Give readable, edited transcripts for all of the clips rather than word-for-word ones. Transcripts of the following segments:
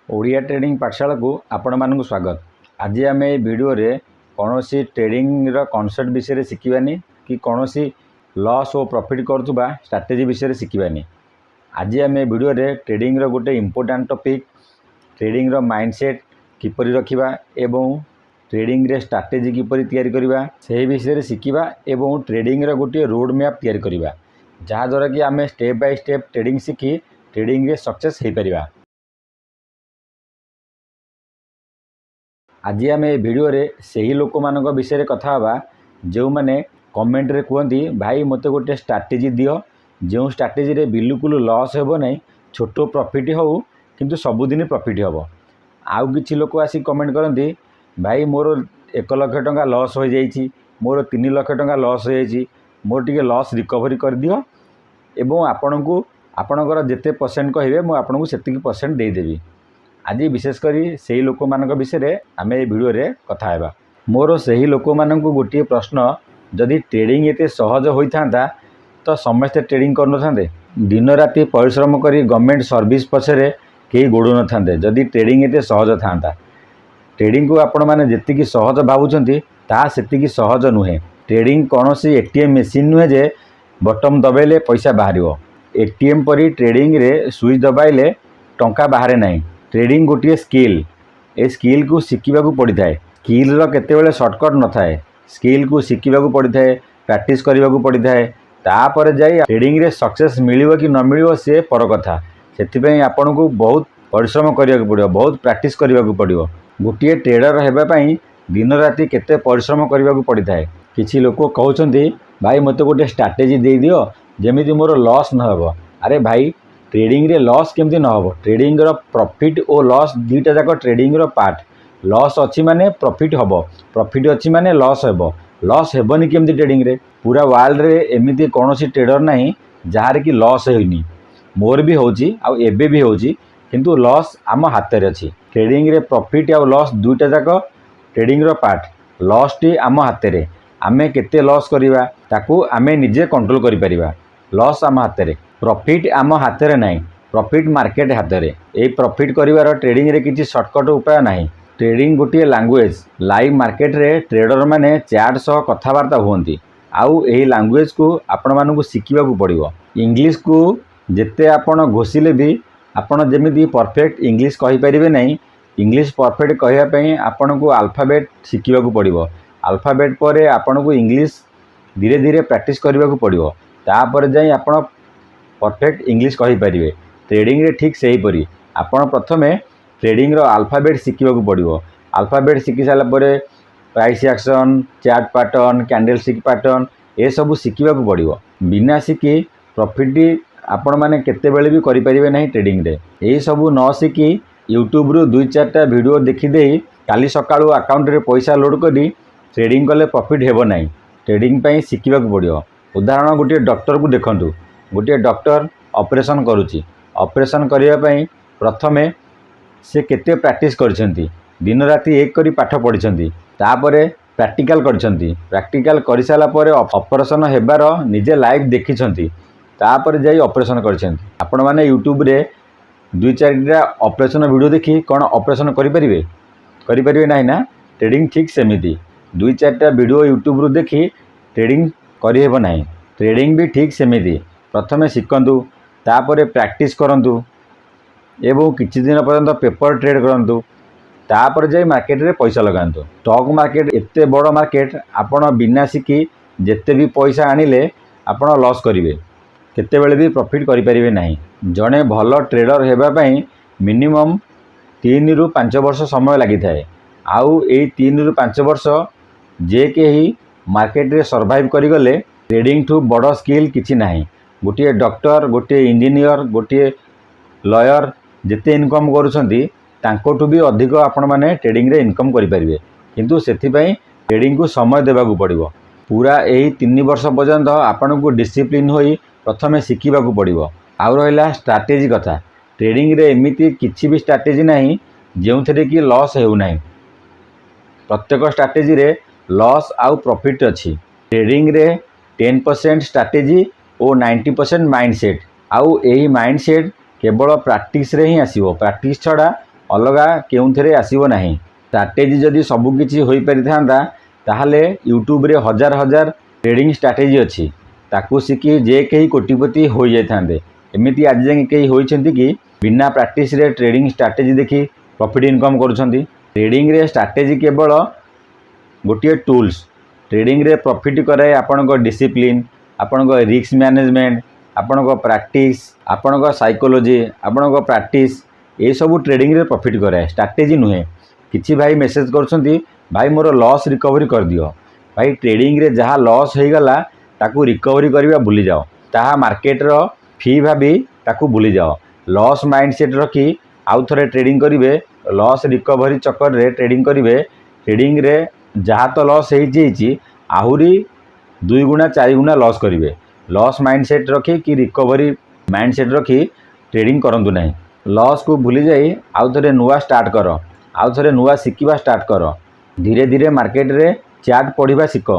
Odia trading पाठशाला को आपण मानक स्वागत। आज आम ए वीडियो रे कौनसी ट्रेडिंग रो कॉन्सेप्ट विषय शिखिबानी कि कौनसी लॉस और प्रॉफिट करुवा स्ट्रैटेजी विषय शिखिबानी। आज आम ए वीडियो रे ट्रेडिंग रो गोटे इंपोर्टेंट टॉपिक ट्रेडिंग रो माइंडसेट किपरि रखिबा एवं ट्रेडिंग रे स्ट्रैटेजी किपरि तैयारी करिबा से विषय शिखिबा एवं ट्रेडिंग रो गोटे रोड मैप तैयारी करिबा जहाँ द्वारा कि आम स्टेप बाय स्टेप ट्रेडिंग शिखी ट्रेडिंग रे सक्सेस हो पारिबा। आज आम ए वीडियो रे सही लोक मानक विषय कथा हवा जो माने कमेंट रे कहती भाई मते गोटे स्ट्रैटेजी दियो जो स्ट्रैटेजी रे बिल्कुल लॉस हेबो नहीं, छोट प्रॉफिट हो किंतु सबुदिन प्रॉफिट हेबो। आउ किछि लोक आसी कमेंट करती भाई मोर 1 लाख टंका लॉस हो जाइछि, मोर 3 लाख टंका लॉस हो जाइछि, मोर टिके लॉस रिकवरी कर दियो एवं आपनकु आपनकर जेते परसेंट कहिबे मु आपनकु सेतिकी परसेंट दे देबी। आज विशेषकर से लोक मान विषय आम ए वीडियो रे कथा हेबा। मोर सही लोक मान गोटे प्रश्न, जदि ट्रेडिंग एते सहज होइथांता तो समस्ते ट्रेडिंग करनथांते, दिन राति परिश्रम करी गवर्नमेंट सर्विस पछरे केही गोडु नथांते जदि ट्रेडिंग एते सहज थांता। ट्रेडिंग को आपण माने जेतिकी सहज भावुचंती ता सेतिकी सहज नुहे। ट्रेडिंग कौनसी एटीएम मशीन नुहे जे बटन दबाइले पैसा बाहरिबो। एटीएम परी ट्रेडिंग रे स्विच दबाइले टंका बाहरे नहीं। ट्रेडिंग गोटे स्किल, ए स्किल को शिखा पड़ी थाए। स्किल रो केतेबेले शॉर्टकट न थाए, स्किल को शिखा पड़ी थाए, प्रैक्टिस करने को पड़ी थाए। तापर जाई ट्रेडिंग रे सक्सेस मिलिबो कि न मिलिबो से पर कथा। सेथिपई आपन को बहुत परिश्रम करिया पड़िबो, बहुत प्रैक्टिस करिया पड़िबो। गोटे ट्रेडर हेबा पई दिन राति केते परिश्रम करिया पड़ी थाए। किछि लोक कहउछंती भाई मते गोटे स्ट्रैटेजी दे दियो जेमिति मोर लॉस न होबो। अरे भाई ट्रेडिंग रे लॉस केमती न हो। ट्रेडिंग रो प्रॉफिट और लॉस दुईटा जाक ट्रेडिंग रो पार्ट। लॉस अच्छी माने प्रॉफिट हम, प्रॉफिट अच्छी माने लॉस हेबो। लॉस हेबनी केमती ट्रेडिंग रे? पूरा वर्ल्ड रे एमिति कोनोसी ट्रेडर नहीं जार की लॉस होइनी। मोर भी होची आ एबे भी होची, किंतु लॉस आम हाथ रे अछि। ट्रेडिंग रे प्रॉफिट और लॉस दुईटा जाक ट्रेडिंग रो पार्ट। लॉस टी आम हाथ रे, आमे केते लॉस करिवा ताकू आमे निजे कंट्रोल करि परिबा। लॉस आम हाथ रे, प्रॉफिट आम हाथ रे नहीं, प्रॉफिट मार्केट हाथ रे। ए प्रॉफिट करिवार ट्रेडिंग रे किछि शॉर्टकट उपाय नहीं। ट्रेडिंग गोटे लैंग्वेज। लाइव मार्केट रे ट्रेडर माने चैट सह कथबार्ता हुअंती। आउ एही लैंग्वेज को आपण मानकु शिखिबा को पड़िबो। इंग्लिश को जेते आपण घोषिले भी आपण जेमिति परफेक्ट इंग्लिश कहि परिबे नहीं। इंग्लिश परफेक्ट कहिया पई आपण को अल्फाबेट शिखिबा को पड़िबो। अल्फाबेट परे आपण को इंग्लिश धीरे धीरे प्रैक्टिस करबा को पड़िबो। तापर जाई आपण परफेक्ट इंग्लिश कहि परिबे। ट्रेडिंग रे ठीक सही परी आपण प्रथमे ट्रेडिंग रो अल्फाबेट शिखिबा को पड़िबो। अल्फाबेट शिखि साला परे price action, chart pattern, candlestick pattern ए सब शिखिबा को पड़िबो। बिना शिखि प्रॉफिट आपण माने केते बेले भी करि परिबे नहीं ट्रेडिंग रे। ए सब न शिखि यूट्यूब रो 2-4टा वीडियो देखि देई काली सकाळू अकाउंट रे पैसा लोड करी ट्रेडिंग कले प्रॉफिट हेबो नहीं। ट्रेडिंग पई शिखिबा को पड़िबो। उदाहरण गोटे डॉक्टर को देखंतु। गोटे डॉक्टर ऑपरेशन करुच्ची। ऑपरेशन करने पाई प्रथमे से केते प्रैक्टिस करछंती, दिन राति एक करी पाठ पढ़ी, तापरे प्रैक्टिकल करछंती। प्रैक्टिकल कर सारा परे ऑपरेशन हेबार निजे लाइव देखिछंती, तापरे जाई ऑपरेशन करछंती। आपण माने यूट्यूब रे 2-4टा ऑपरेशन वीडियो देखी कौन ऑपरेशन करि परिबे नहीं ना। ट्रेडिंग ठीक सेमिति 2-4टा वीडियो यूट्यूब रू देखी ट्रेडिंग करि हेबो नहीं। ट्रेडिंग भी ठीक सेमिति प्रथमे शिखंतु, तापरे प्रैक्टिस करंतु एवं किछि दिन पर्यंत पेपर ट्रेड करंतु, तापर जाई मार्केट रे पैसा लगांतु। स्टॉक मार्केट एते बड़ मार्केट, आपण बिना शिखी जेते भी पैसा आनिले आपण लॉस करिवे, केते बेले भी प्रॉफिट करि परिबे नहीं। जणे भलो ट्रेडर हेबा पई मिनिमम 3 ରୁ 5 वर्ष समय लागि थाए। आउ ए 3 ରୁ 5 वर्ष जे केही मार्केट रे सर्वाइव करि गले ट्रेडिंग ठू बड़ स्किल किछि नहीं। गोटे डॉक्टर, गोटे इंजीनियर, गोटे लॉयर जिते इनकम करुछंती तांकोठू भी अधिक आपण माने ट्रेडिंग रे इनकम करि परिबे, किंतु सेथिपई ट्रेडिंग को समय देबा को पड़िबो। पूरा एही 3 वर्ष पर्यंत आपण को डिसिप्लिन होई प्रथमे शिखिबा को पड़िबो। आउ रहिला स्ट्रैटेजी कथा। ट्रेडिंग रे एमिति किछि भी स्ट्रैटेजी नहीं जेउथरे कि लॉस हेउ नहीं। प्रत्येक स्ट्रैटेजी रे लॉस आउ प्रॉफिट अछि। ट्रेडिंग रे 10% स्ट्रैटेजी और 90% माइंडसेट। आउ एही माइंडसेट केवल प्रैक्टिस रे ही आसीबो। प्रैक्टिस छड़ा अलगा केउंथरे आसीबो नाही। स्ट्राटेजी जदि सबकिछि होई परिथांता ताहले यूट्यूब रे हजार हजार ट्रेडिंग स्ट्राटेजी अछि, ताकू शिखी जे कहीं कोटिपति हो जाते। एमती आज जाए कहीं होइछंती कि बिना प्रैक्टिस रे ट्रेडिंग स्ट्राटेजी देखी प्रॉफिट इनकम करुछंती। ट्रेडिंग रे स्ट्राटेजी केवल गोटे टूल्स। ट्रेडिंग रे प्रॉफिट करे आपनको डिसिप्लिन, आपनको रिस्क मैनेजमेंट, आपनको प्रैक्टिस, आपनको साइकोलॉजी, आपनको प्रैक्टिस, ये सब ट्रेडिंग रे प्रॉफिट करे, स्ट्राटेजी नुहे। किछि भाई मेसेज करछंती भाई मोर लॉस रिकवरी कर दियो। भाई ट्रेडिंग रे जहाँ लॉस हो गला ताकू रिकवरी करबा भूली जाओ, ताहा मार्केट रो फी भाभी ताकू भूली जाओ। लॉस माइंडसेट रखी आउ थरे ट्रेडिंग करिवे, लॉस रिकवरी चक्कर रे ट्रेडिंग करिवे। ट्रेडिंग रे जहाँ तो लॉस होइछि आहुरी 2 गुणा 4 गुणा लॉस करिवे। लॉस माइंडसेट रखी कि रिकवरी माइंडसेट रखी ट्रेडिंग करंतु नहीं। लॉस को भूली जाई आउ थरे नुआ स्टार्ट करो, आउ थरे नुआ शिखिबा स्टार्ट करो। धीरे धीरे मार्केट रे चार्ट पढ़िबा शिख।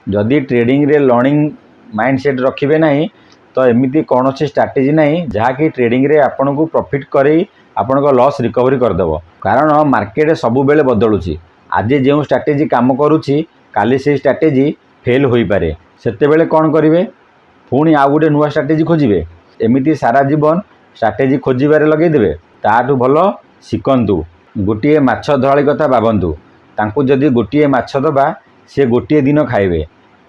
जदि ट्रेडिंग रे लर्निंग माइंडसेट रखिबे नहीं तो एमिति कौन स्ट्राटेजी नहीं जहाँकि ट्रेडिंग रे आपन को प्रॉफिट करे आपन को लॉस रिकवरी करदेव। कारण मार्केट सब बेले बदलुची। आज जो स्ट्राटेजी काम करुची काली से स्ट्राटेजी फेल हो पारे। सेतेबेले कौन करिवे, पुणी आउ गोटे नुआ स्ट्राटेजी खोजिबे। एमिति सारा जीवन स्ट्राटेजी खोजिबारे लगेदेवे। ताठू भल शिखंतु। गोटे माछ धराली कथा भाबंतु, तांकु जदि गोटे माछ दबा से गोटे दिन खाइबे,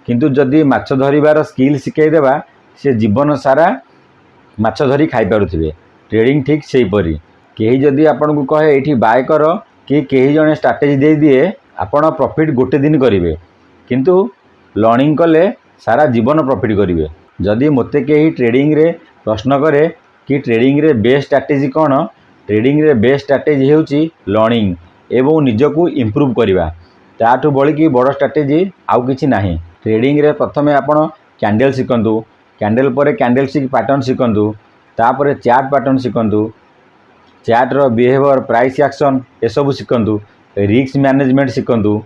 किंतु जदि माछ धरिबार स्किल शिखाइदेबा से जीवन सारा माछ धरी खाई पारुथिबे। ट्रेडिंग ठीक सेही परी। केही जदि आपन को कहे एठी बाय कर कि केही जने स्ट्राटेजी दे दिए, आपन प्रॉफिट गोटे दिन करिवे, किंतु लर्निंग कले सारा जीवन प्रॉफिट करिवे। जदि मोते केही ट्रेडिंग रे प्रश्न करे कि ट्रेडिंग रे बेस्ट स्ट्राटेजी कौन, ट्रेडिंग रे बेस्ट स्ट्राटेजी हेउची लर्निंग एवं निजको इम्प्रूव करवा। ताठू बड़ी कि बड़ स्ट्राटेजी आउ किछि नाही। ट्रेडिंग रे प्रथमे आपण कैंडल शिखंतु, कैंडल पर कैंडल स्टिक पैटर्न शिखंतु, तापर चार्ट पैटर्न शिखंतु, चार्ट रो बिहेवियर, प्राइस एक्शन ए सब शिखंतु, रिस्क मैनेजमेंट शिखंतु।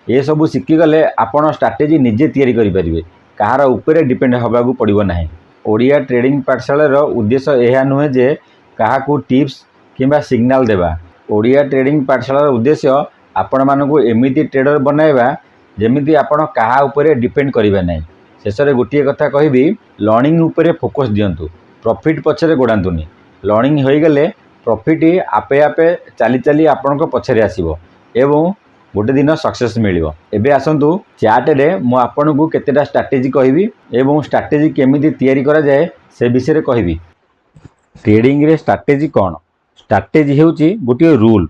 ये सब शिखी गले आपण स्ट्राटेजी निजे तैयारी करि परिबे, कहार ऊपर डिपेंड होबाकू पड़िबो नाही। ओडिया ट्रेडिंग पाठशालार उद्देश्य यह नुहे जे काहाकू टिप्स किंबा सिग्नल देवा। ओडिया ट्रेडिंग पाठशालार उद्देश्य आपण मानकू एमिति ट्रेडर बनाइबा जेमिति आपण काहा ऊपर डिपेंड करिबा नाही। शेष में गोटे कथा कहबी, लर्निंग ऊपर फोकस दियंतु, प्रॉफिट पछरे गोडांतुनी। लर्निंग हो गले प्रॉफिट आपे आपे चली चली आपण पछरे आसीबो एवं गोटे दिन सक्सेस मिलिबो। एबे आसंतु चार्ट रे मु आपण को केतेटा स्ट्राटेजी कहबी एवं स्ट्राटेजी केमिति तैयारी करा जाए से विषय रे कहबी। ट्रेडिंग रे स्ट्राटेजी कौन? स्ट्राटेजी हेउची गोटे रूल।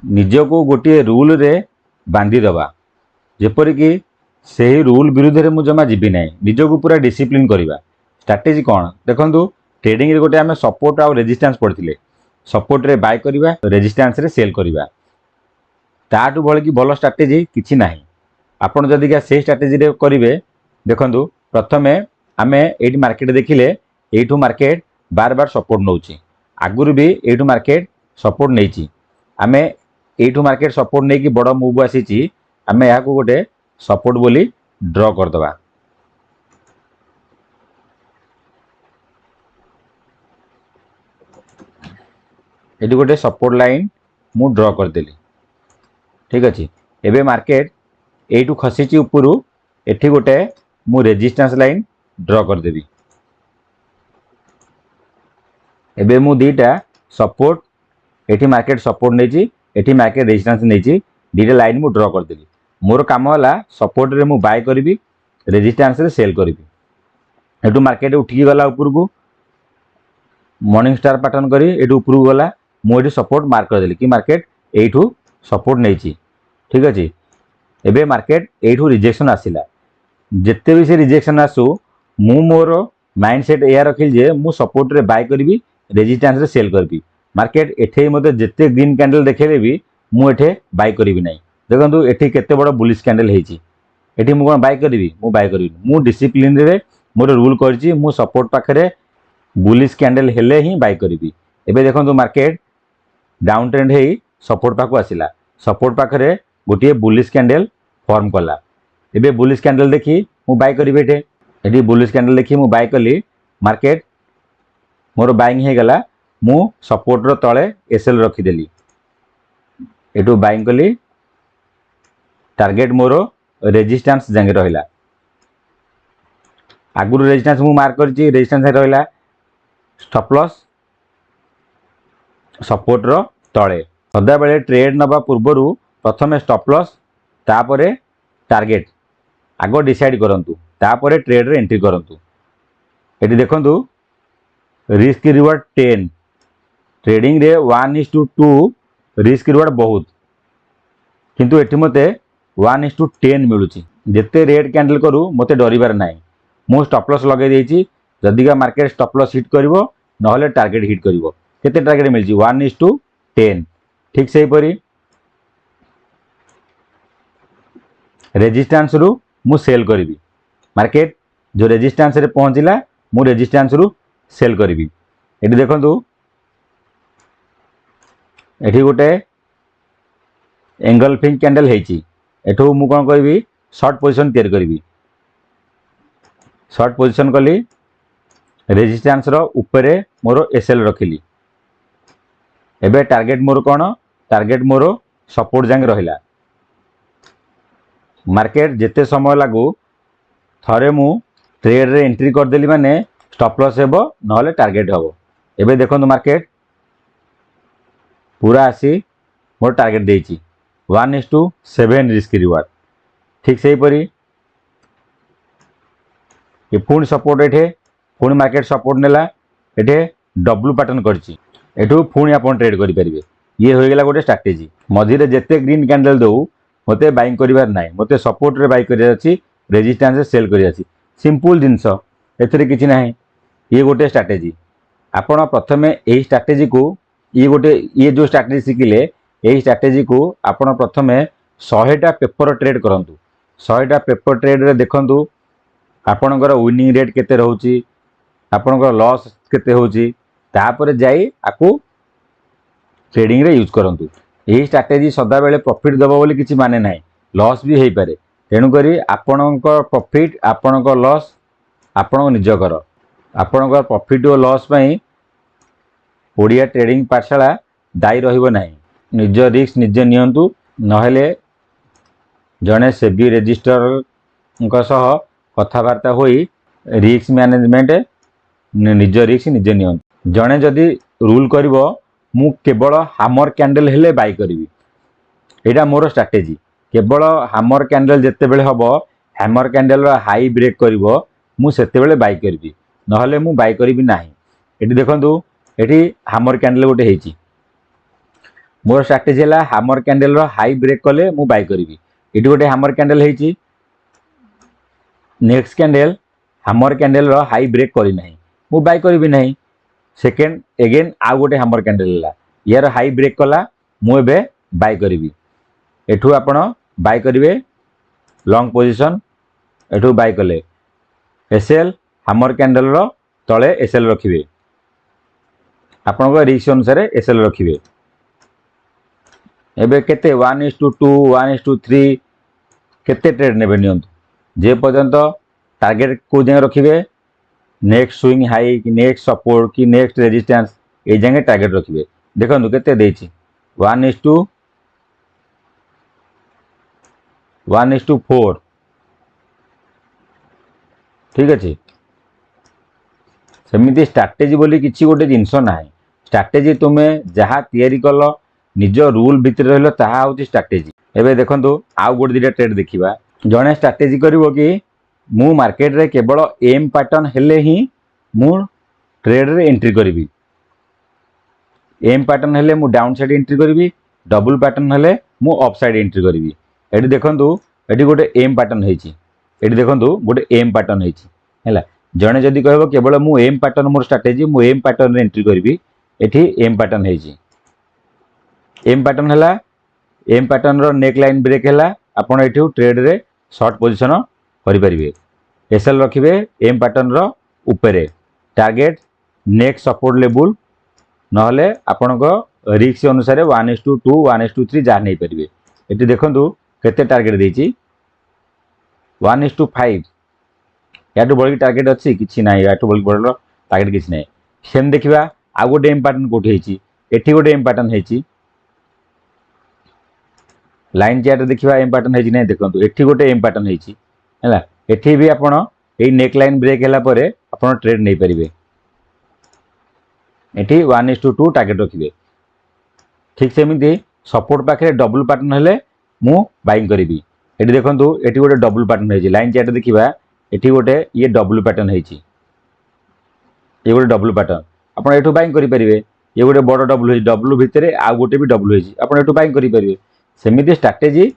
निजको गोटे रूल रे बांधी दबा, जेपरि कि सही रूल विरुद्ध रे मु जमा जीवी नहीं, निजको पूरा डिसिप्लिन करिबा। स्ट्राटेजी कौन देखंतु, ट्रेडिंग रे गोटे आमे सपोर्ट आ रेजिस्टेंस पढ़िथिले। सपोर्ट रे बाय करिबा, रेजिस्टेंस रे सेल करिबा। ताठू भल कि भल स्ट्राटेजी किछि नाही। आपण जदि का से स्ट्राटेजी रे करिवे, देखंतु प्रथमे आमे एठी मार्केट देखिले, एठू मार्केट बार बार सपोर्ट नउची। आगुरु भी एठू मार्केट सपोर्ट नेची। आमे एठू मार्केट सपोर्ट नै कि बड़ मूव आसीची, आमे या को गोटे सपोर्ट बोली ड्रॉ कर दबा। एठी गोटे सपोर्ट लाइन मु ड्रॉ कर देली। ठीक अछि। एबे मार्केट एठू खसीची उपरु, एठी गोटे मु रेजिस्टेंस लाइन ड्रॉ कर देबी। एबे मु दीटा सपोर्ट, एठी मार्केट सपोर्ट नेची, एठी मार्केट रेजिस्टेंस नेची, दीटा लाइन मु ड्रॉ कर देली। मोर काम होला सपोर्ट रे मु बाय करबी, रेजिस्टेंस रे सेल करबी। एठू मार्केट उठी गला ऊपर को, मॉर्निंग स्टार पैटर्न करी एठू ऊपर को गला, मु एठी सपोर्ट मार्क कर देली कि मार्केट एठू सपोर्ट नेची। ठीक अछि। एबे मार्केट एठू रिजेक्शन आसिला। जेते भी से रिजेक्शन आसु, मु मोर माइंडसेट एया रखिल जे मु सपोर्ट रे बाय करबी, रेजिस्टेंस रे सेल करबी। मार्केट एठे मते जेते ग्रीन कैंडल देखेले भी मु एठे बाय करबी नाही। देखंतु एठी केते बड़ बुलिश कैंडल हेची, एठी मु कोन बाय करबी, मु बाय करबी। मु डिसिप्लिन रे मोर रूल करची, मु सपोर्ट पाखरे बुलिश कैंडल हेले ही बाय करबी। एबे देखंतु मार्केट डाउन ट्रेंड हेई सपोर्ट पाखु आसिला। सपोर्ट पाखरे गोटे बुलिश कैंडल फॉर्म कला। एबे बुलिश कैंडल देखी मु बाय करबी। एठी बुलिश कैंडल देखी मु बाय कली, मार्केट मोर बाइंग हे गला मु सपोर्टर तले एसएल रखीदेली एटू बाइंग कली टार्गेट मोर रेजिस्टेंस जांगे रहिला आगुर रेजिस्टेंस मु मार्क करछि रेजिस्टेंस रहिला स्टॉप लॉस सपोर्टर तले सदा बेले ट्रेड नबा पूर्वरु प्रथमे स्टॉप लॉस तापरे टार्गेट आगो डिसाइड करंतु तापरे ट्रेड रे एंट्री करंतु एटी देखंतु रिस्क रिवार्ड 10 ट्रेडिंग रे 1:2 रिस्क रिवार्ड बहुत किंतु एटी मते 1:10 मिलुची जेते रेड कैंडल करू मते डरिबार नाही मु स्टॉप लॉस लगे देछि जदिका मार्केट स्टॉप लॉस हिट करिवो नहले टार्गेट हिट करिवो केते टार्गेट मिलची 1:10 ठीक से परी रेजिस्टेंस रु मु सेल करिवि मार्केट जो रेजिस्टेंस रे पहुंचिला मु रेजिस्टेंस रु सेल करिवि एटी देखंतु एठी गोटे एंगल्फिंग कैंडल हेची एठू मु कोन करबी शॉर्ट पोजीशन तैयार करबी शॉर्ट पोजीशन कली रेजिस्टेंस रो ऊपर मोर एसएल रखिली एबे टार्गेट मोर कोन टार्गेट मोर सपोर्ट जांग रहिला मार्केट जेते समय लागू थरे मु ट्रेड रे एंट्री कर देली माने स्टॉप लॉस हेबो नहले टार्गेट हेबो एबे देखंतु मार्केट पूरा आसी मोर टार्गेट देछि 1:7 रिस्क रिवार्ड ठीक से परी ये पुणी सपोर्ट एठे पुणी मार्केट सपोर्ट नेला एठे डब्ल्यू पैटर्न करछि एठू पुणी आपण ट्रेड करि परिबे ये होय गेला गोटे स्ट्रेटजी मझिरे जेते ग्रीन कैंडल दउ मते बाइंग करिवार नाही मते सपोर्ट रे बाइ करिया अछि रेजिस्टेंस रे सेल करिया अछि सिंपल जिंस एथरे किछि नाही ये गोटे स्ट्रेटजी आपण प्रथमे एही स्ट्रेटजी को ये जो स्ट्रेटजी सिखिले एही स्ट्रेटजी को आपण प्रथमे 100टा पेपर ट्रेड करंतु 100टा पेपर ट्रेड रे देखंतु आपणकर विनिंग रेट केते रहउची आपणकर लॉस केते होउची तापर जाई आकु ट्रेडिंग रे यूज करंतु एही स्ट्रेटजी सदा बेले प्रॉफिट दबो बोली किछि माने नाही लॉस भी हेई पारे तेनु करी आपणकर प्रॉफिट आपणकर लॉस आपण निज कर आपणकर प्रॉफिट और लॉस पई ओडिया ट्रेडिंग पाठशाला दायी रहिबो नाही निज रिस्क निजे नियंतु नहेले जने सेबी रजिस्टर सह कथबार्ता होई रिस्क मैनेजमेंट निज रिस्क निजे नियंतु जने जदि रूल करिवो मु केवल हामर कैंडल हेले बाय करिवि एटा मोर स्ट्रेटजी केवल हामर कैंडल जेते बेले हबो हैमर कैंडल रो हाई ब्रेक करिवो मु सेते बेले बाय करिवि नहले मु बाय करिवि नाही एटी देखंतु एटी हामर कैंडल गोटे हेची मोर स्ट्रेटजी हला हामर कैंडल रो हाई ब्रेक कले मु बाय करिवि एटी गोटे हामर कैंडल हेची नेक्स्ट कैंडल हामर कैंडल रो हाई ब्रेक करि नाही मु बाय करिवि नाही सेकेंड अगेन आ गोटे हामर कैंडल हला यार हाई ब्रेक कला मु एबे बाय करिवि एठू आपण बाय करिवे लॉन्ग पोजीशन एठू बाय कले एसएल हामर कैंडल रो तळे एसएल रखिवे आपण को रिस्क अनुसार एसएल रखिवे एबे केते 1:2 1:3 केते ट्रेड नेबे नियंतु जे पर्यंत टार्गेट को जे रखिवे नेक्स्ट स्विंग हाई कि नेक्स्ट सपोर्ट कि नेक्स्ट रेजिस्टेंस ए जंगे टार्गेट रखिवे देखंतु केते देछि 1:4 ठीक अछि सेमिति स्ट्रेटजी बोली किछि गोटे जिंस नाही स्ट्रेटजी तुमे जहा तयारी कल निज रूल भितर रहलो ताहा होची स्ट्रेटजी एबे देखंतु आउ गोटे दिटा ट्रेड देखिबा जणे स्ट्रेटजी करिवो कि मु मार्केट रे केवल एम पैटर्न हेले ही मु ट्रेड रे एंट्री करिवि एम पैटर्न हेले मु डाउन साइड एंट्री करिवि डबल पैटर्न हेले मु अप साइड एंट्री करिवि एठी देखंतु एठी गोटे एम पैटर्न हेची एठी देखंतु गोटे एम पैटर्न हेची हैला जणे जदी कहबो केवल मु एम पैटर्न मोर स्ट्रेटजी मु एम पैटर्न रे एंट्री करिवि एठी एम पैटर्न हेची एम पैटर्न हला एम पैटर्न रो नेक लाइन ब्रेक हला आपण एठी ट्रेड रे शॉर्ट पोजीशन करि परिबे एसएल रखिबे एम पैटर्न रो ऊपरे टार्गेट नेक्स्ट सपोर्ट लेवल नहले आपण को रिस्क अनुसार 1:2 1:3 जा नै परिबे एठी देखंतु केते टार्गेट देछि 1:5 याटू बड़ी टार्गेट अच्छी किसी ना याटू बड़ी बड़ टार्गेट किसी ना सेम देखा आउ गोटे एम पैटर्न कोठी हेची एठी गोटे एम पैटर्न हेची लाइन चार्ट देखिबा एम पैटर्न हेची नै देखंतु एठी गोटे एम पैटर्न हेची हैला एठी भी आपण एई नेक लाइन ब्रेक हैला परे आपण ट्रेड नै परिबे एठी 1:2 टार्गेट रखिबे ठीक सेमिति सपोर्ट पाखे डबल पैटर्न हेले मु बाइंग करिवि एठी देखंतु एठी गोटे डबल पैटर्न हेची लाइन चार्ट देखिबा एठी गोटे ये डबल पैटर्न हेची ये गोटे डबल पैटर्न आपण एठू बाइंग करि परिबे ये गोटे बड़ डबल हेची डबल भितरे आ गोटे भी डबल हेची आपण एठू बाइंग करि परिबे सेमिति स्ट्रैटेजी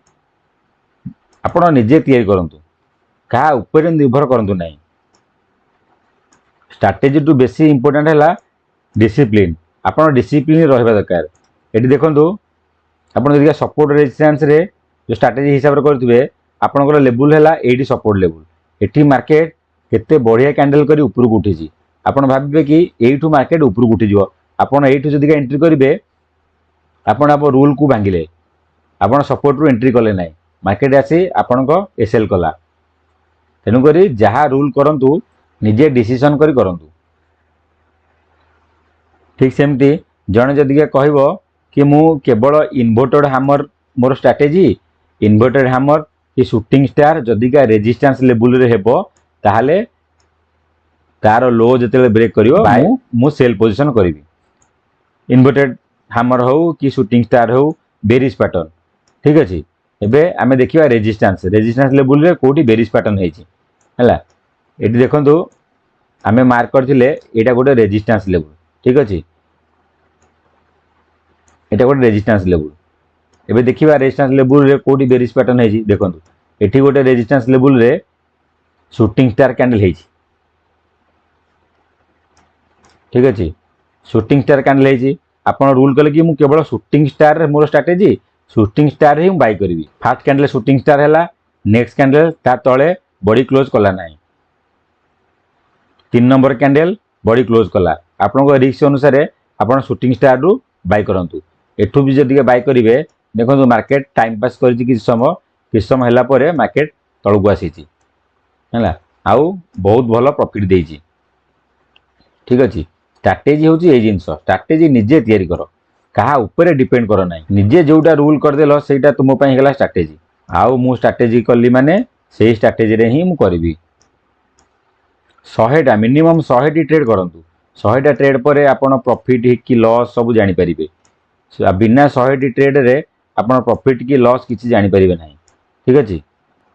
आपण निजे तैयारी करंतु का ऊपर निर्भर करंतु नाही स्ट्रैटेजी टू बेसी इंपोर्टेंट हैला डिसिप्लिन आपण डिसिप्लिन रहबा दरकार एठी देखंतु आपण जदिका सपोर्ट रेजिस्टेंस रे जो स्ट्रैटेजी हिसाब रे करथिबे आपनकर लेवल हैला 80 सपोर्ट लेवल एठी मार्केट केते बढ़िया कैंडल करी ऊपर को उठिची आपण भाबिबे कि एठू मार्केट ऊपर को उठी जिवो आपण एठू जदिका एंट्री करिवे आपण आप रूल को भांगिले आपण सपोर्ट रु एंट्री कले नाही मार्केट आसी आपनको एसएल कला तेनु करी जहा रूल करंतु निजे डिसीजन करी करंतु ठीक सेमती जने जदिका कहबो कि मु केवल इन्वर्टेड हैमर मोर स्ट्रैटेजी इन्वर्टेड हैमर कि शूटिंग स्टार जदिका रेजिस्टेंस लेवल रे हेबो ताहाले तार लो जते ब्रेक करियो मु सेल पोजीशन करिवि इन्वर्टेड हैमर हो कि शूटिंग स्टार हो बेरिश पैटर्न ठीक अछि एबे आमे देखिबा रेजिस्टेंस लेवल रे कोठी बेरिश पैटर्न हेछि हला एटी देखंतु आमे मार्क करथिले एटा गोटे रेजिस्टेंस लेवल ठीक अछि एटा गोटे रेजिस्टेंस लेवल एबे देखिबा रेजिस्टेंस लेवल रे कोठी बेरिश पैटर्न हेछि देखंतु एठी गोटे रेजिस्टेंस लेवल रे शूटिंग स्टार कैंडल हेछि ठीक अछि शूटिंग स्टार कैंडल हेछि आपण रूल कले कि मु केवल शूटिंग स्टार रे मोर स्ट्रैटेजी शूटिंग स्टार ही बाय करी फास्ट कैंडल शूटिंग स्टार है नेक्स्ट कैंडल ता तले बॉडी क्लोज कला ना 3 नंबर कैंडल बॉडी क्लोज कला आपण रिस्क अनुसार आपण शूटिंग स्टार रु बाय करंतु एठू भी जदी बाय करिवे देखो मार्केट टाइम पास करिछि कि समय हला परे मार्केट तळकु आसीछि हला आउ बहुत भलो प्रॉफिट देछि ठीक अछि स्ट्रैटेजी होछि ए जिंस स्ट्रैटेजी निजे तयारी करो कहा ऊपर डिपेंड करो ना निजे जोटा रूल करदेल सेटा तुम गला स्ट्रैटेजी आउ मु स्ट्रैटेजी कली माने से स्ट्रैटेजी रे ही मु करबी 100टा मिनिमम 100टी ट्रेड करंतु 100टा ट्रेड परे आपण प्रॉफिट कि लॉस सब जानि परिबे बिना 100टी ट्रेड रे आपण प्रॉफिट कि लॉस किछि जानि परिबे नाही ठीक अछि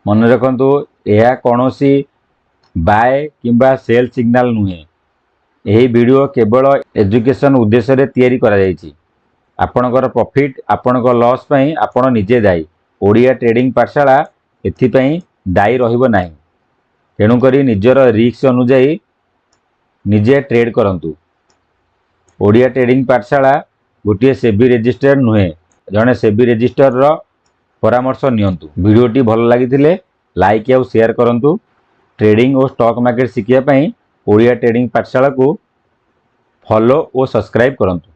मन रखंतु एहा कोनोसी बाय किंबा सेल सिग्नल नुहे एही वीडियो केवल एजुकेशन उद्देश्य रे तयारी करा जायछि आपणकर प्रॉफिट आपणकर लॉस पई आपण निजे दायी ओडिया ट्रेडिंग पाठशाला एथिपई दायी रहिबो नाही तेणु करी निजर रिस्क अनुसार निजे ट्रेड करंतु ओडिया ट्रेडिंग पाठशाला गोटे सेबी रजिस्टर नुहे जने सेबी रजिस्टर रो परामर्श नियंतु वीडियोटी भल लागिथिले लाइक या शेयर करंतु ट्रेडिंग और स्टॉक मार्केट शिखिया पई ओडिया ट्रेडिंग पाठशाला को फॉलो और सब्सक्राइब करंतु।